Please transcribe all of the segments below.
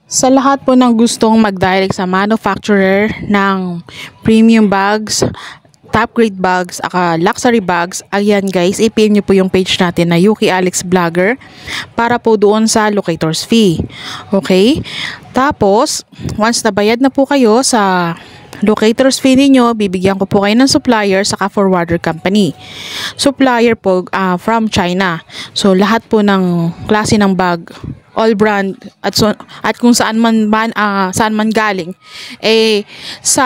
Sa lahat po ng gustong mag-direct sa manufacturer ng premium bags, top grade bags, luxury bags, ayan guys, i-pin nyo po yung page natin na Yuki Alex Vlogger para po doon sa locator's fee. Okay? Tapos, once nabayad na po kayo sa locator's fee ninyo, bibigyan ko po kayo ng supplier saka forwarder company. Supplier po from China. So, lahat po ng klase ng bag, all brand at kung saan man galing sa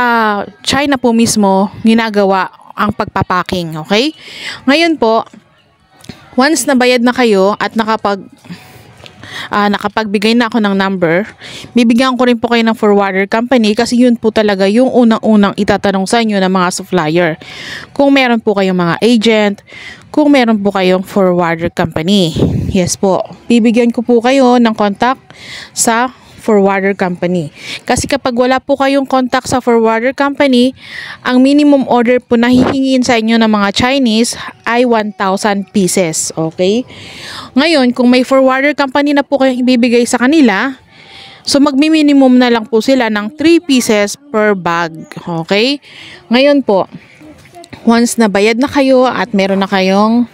China po mismo ginagawa ang pagpapacking. Okay, ngayon po once nabayad na kayo at nakapagbigay na ako ng number, bibigyan ko rin po kayo ng forwarder company kasi yun po talaga yung unang-unang itatanong sa inyo ng mga supplier. Kung meron po kayong mga agent, kung meron po kayong forwarder company. Yes po, bibigyan ko po kayo ng contact sa forwarder company. Kasi kapag wala po kayong contact sa forwarder company, ang minimum order po na hihingin sa inyo ng mga Chinese ay 1,000 pieces. Okay? Ngayon, kung may forwarder company na po kayong ibibigay sa kanila, so magmi-minimum na lang po sila ng 3 pieces per bag. Okay? Ngayon po, once nabayad na kayo at meron na kayong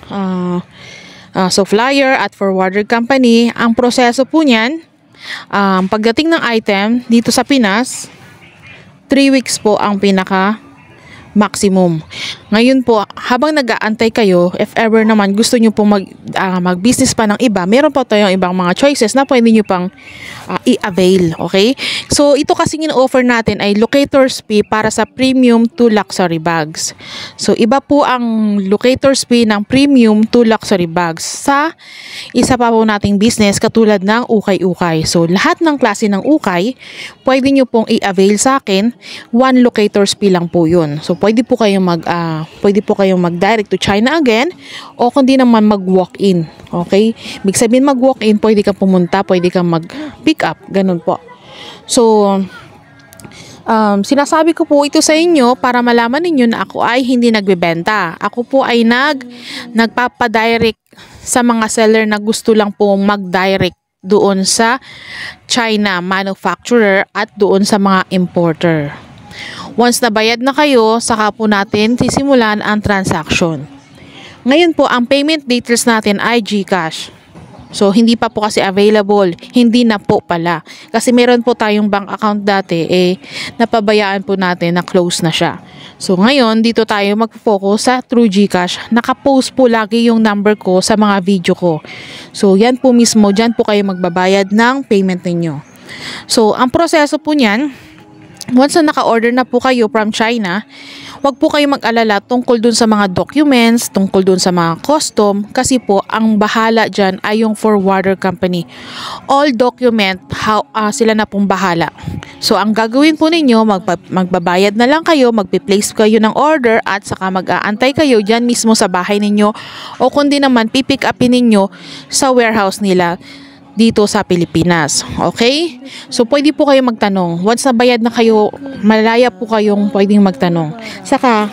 supplier at forwarder company, ang proseso po niyan, pagdating ng item dito sa Pinas, 3 weeks po ang pinaka maximum. Ngayon po, habang nag-aantay kayo, if ever naman gusto nyo po mag-business pa ng iba, meron pa tayong ibang mga choices na pwede nyo pang i-avail. Okay? So, ito kasi in-offer natin ay locator's fee para sa premium to luxury bags. So, iba po ang locator's fee ng premium to luxury bags sa isa pa po nating business katulad ng ukay-ukay. So, lahat ng klase ng ukay, pwede nyo pong i-avail sa akin, 1 locator's fee lang po yun. So, pwede po kayong mag-direct to China again o kundi naman mag-walk-in. Okay? Big sabihin mag-walk-in, pwede kang pumunta, pwede kang mag-pick up. Ganun po. So, sinasabi ko po ito sa inyo para malaman ninyo na ako ay hindi nagbebenta. Ako po ay nagpapadirect sa mga seller na gusto lang po mag-direct doon sa China manufacturer at doon sa mga importer. Once nabayad na kayo, saka po natin sisimulan ang transaction. Ngayon po, ang payment details natin ay GCash. So, hindi pa po kasi available. Hindi na po pala. Kasi meron po tayong bank account dati, napabayaan po natin na close na siya. So, ngayon, dito tayo mag-focus sa True GCash. Nakapost po lagi yung number ko sa mga video ko. So, yan po mismo. Dyan po kayo magbabayad ng payment ninyo. So, ang proseso po niyan, once na naka-order na po kayo from China, wag po kayo mag-alala tungkol dun sa mga documents, tungkol dun sa mga custom, kasi po ang bahala dyan ay yung forwarder company. All document, sila na pong bahala. So, ang gagawin po ninyo, magbabayad na lang kayo, magpi-place kayo ng order at saka mag-aantay kayo dyan mismo sa bahay ninyo o kundi naman pipick upin ninyo sa warehouse nila dito sa Pilipinas. Okay? So, pwede po kayo magtanong. Once nabayad na kayo, malaya po kayong pwedeng magtanong. Saka,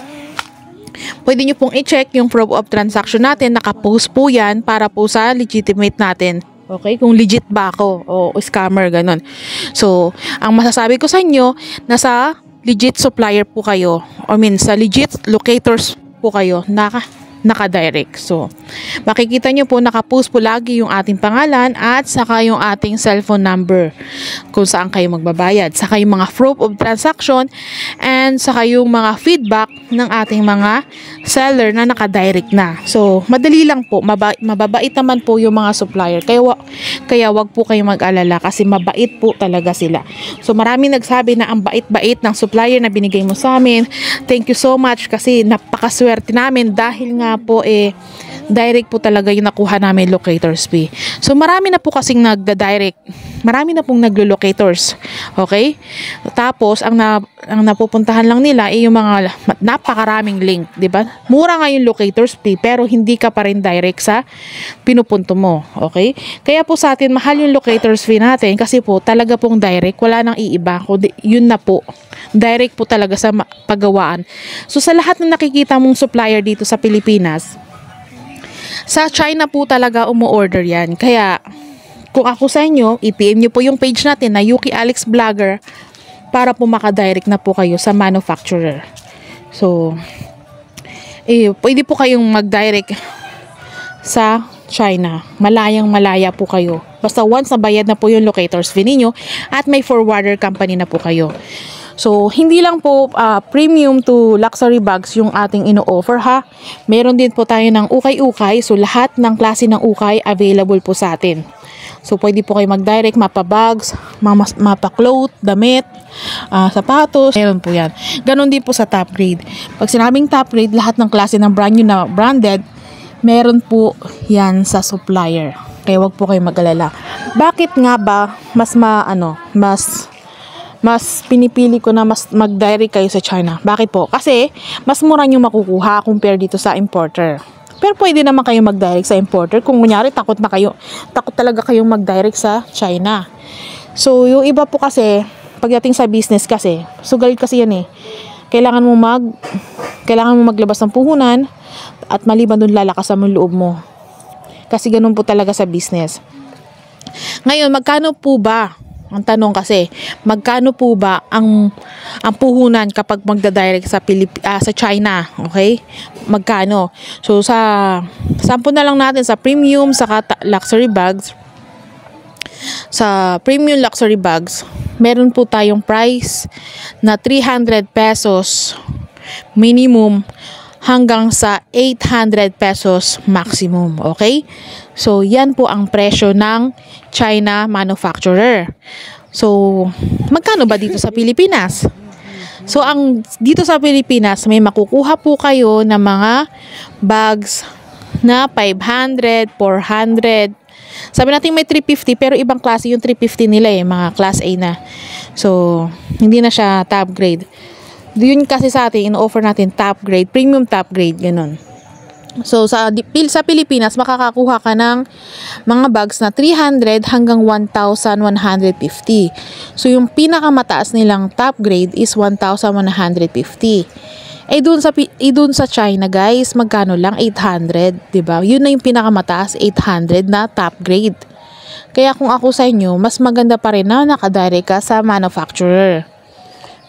pwede nyo pong i-check yung proof of transaction natin. Nakapost po yan para po sa legitimate natin. Okay? Kung legit ba ako o scammer, ganun. So, ang masasabi ko sa inyo, nasa legit supplier po kayo. Sa legit locators po kayo. Naka-direct. So, makikita nyo po, nakapost po lagi yung ating pangalan at saka yung ating cellphone number kung saan kayo magbabayad. Saka yung mga proof of transaction and saka yung mga feedback ng ating mga seller na naka-direct na. So, madali lang po. Mababait naman po yung mga supplier. Kaya wag po kayo mag-alala kasi mabait po talaga sila. So, marami nagsabi na ang bait-bait ng supplier na binigay mo sa amin. Thank you so much kasi napakaswerte namin dahil nga po direct po talaga yung nakuha namin locator's fee. So, marami na po kasing nagda-direct. Marami na pong naglo-locators. Okay? Tapos, ang napupuntahan lang nila ay yung mga napakaraming link. Diba? Mura nga yung locator's fee pero hindi ka pa rin direct sa pinupunto mo. Okay? Kaya po sa atin, mahal yung locator's fee natin kasi po talaga pong direct. Wala nang iiba. Kundi yun na po. Direct po talaga sa paggawaan. So, sa lahat ng nakikita mong supplier dito sa Pilipinas, sa China po talaga umu-order yan. Kaya, kung ako sa inyo, i-PM nyo po yung page natin na Yuki Alex Vlogger para po makadirect na po kayo sa manufacturer. So, pwede po kayong mag-direct sa China. Malaya po kayo. Basta once na bayad na po yung locator's fee ninyo at may forwarder company na po kayo. So, hindi lang po premium to luxury bags yung ating ino-offer ha. Meron din po tayo ng ukay-ukay. So, lahat ng klase ng ukay available po sa atin. So, pwede po kayo mag-direct, mapa-bags, mapa-cloth, damit, sapatos. Meron po yan. Ganon din po sa top grade. Pag sinabing top grade, lahat ng klase ng brand new na branded, meron po yan sa supplier. Kaya wag po kayo mag-alala. Bakit nga ba mas pinipili ko na mas mag-direct kayo sa China? Bakit po? Kasi mas mura nyo makukuha compare dito sa importer. Pero pwede naman kayo mag-direct sa importer kung kunyari takot talaga kayong mag-direct sa China. So yung iba po kasi pagdating sa business kasi, sugal kasi yan eh. Kailangan mo maglabas ng puhunan at maliban doon lalakas ang loob mo. Kasi ganun po talaga sa business. Ngayon, magkano po ba? Ang tanong kasi, magkano po ba ang puhunan kapag magda-direct sa China? Okay? Magkano? So, sample na lang natin sa premium, sa luxury bags. Sa premium luxury bags, meron po tayong price na 300 pesos minimum hanggang sa 800 pesos maximum. Okay? So, yan po ang presyo ng China manufacturer. So, magkano ba dito sa Pilipinas? So, dito sa Pilipinas, may makukuha po kayo ng mga bags na 500, 400. Sabi natin may 350, pero ibang klase yung 350 nila mga class A na. So, hindi na siya top grade. Yun kasi sa atin, in-offer natin top grade, premium top grade, ganun. So, sa Pilipinas, makakakuha ka ng mga bags na 300 hanggang 1,150. So, yung pinakamataas nilang top grade is 1,150. Dun sa China, guys, magkano lang? 800, diba? Yun na yung pinakamataas, 800 na top grade. Kaya kung ako sa inyo, mas maganda pa rin na nakadirect ka sa manufacturer.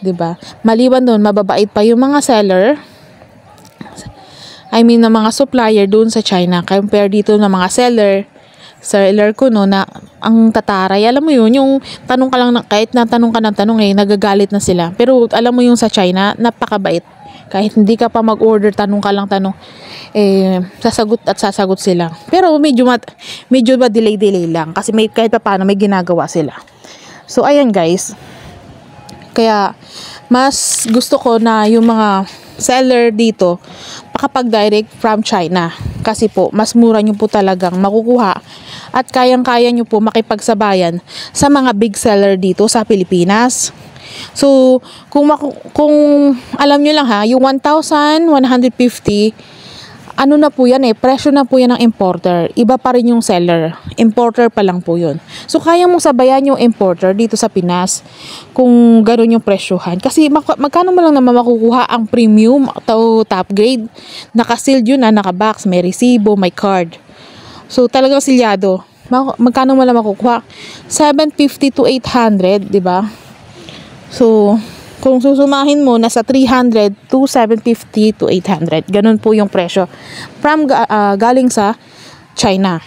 Diba? Maliban doon, mababait pa yung mga seller. Na mga supplier doon sa China. Compare dito ng mga seller ko na ang tataray. Alam mo yun, yung tanong ka lang, kahit na tanong ka ng tanong nagagalit na sila. Pero alam mo yung sa China, napakabait. Kahit hindi ka pa mag-order, tanong ka lang tanong, sasagot sila. Pero medyo ba delay lang. Kasi kahit pa paano may ginagawa sila. So, ayan guys. Kaya, mas gusto ko na yung mga seller dito makapag-direct from China. Kasi po, mas mura nyo po talagang makukuha at kayang-kaya nyo po makipagsabayan sa mga big seller dito sa Pilipinas. So, kung alam nyo lang yung 1,150, ano na po yan presyo na po yan ng importer. Iba pa rin yung seller. Importer pa lang po yun. So, kaya mong sabayan yung importer dito sa Pinas kung gano'n yung presyohan. Kasi magkano mo lang naman makukuha ang premium o top grade. Naka-sealed yun naka-box, may resibo, may card. So, talagang silyado. Magkano mo lang makukuha? 750 to 800, di ba? So, kung susumahin mo, nasa 300 to 750 to 800. Ganun po yung presyo from galing sa China.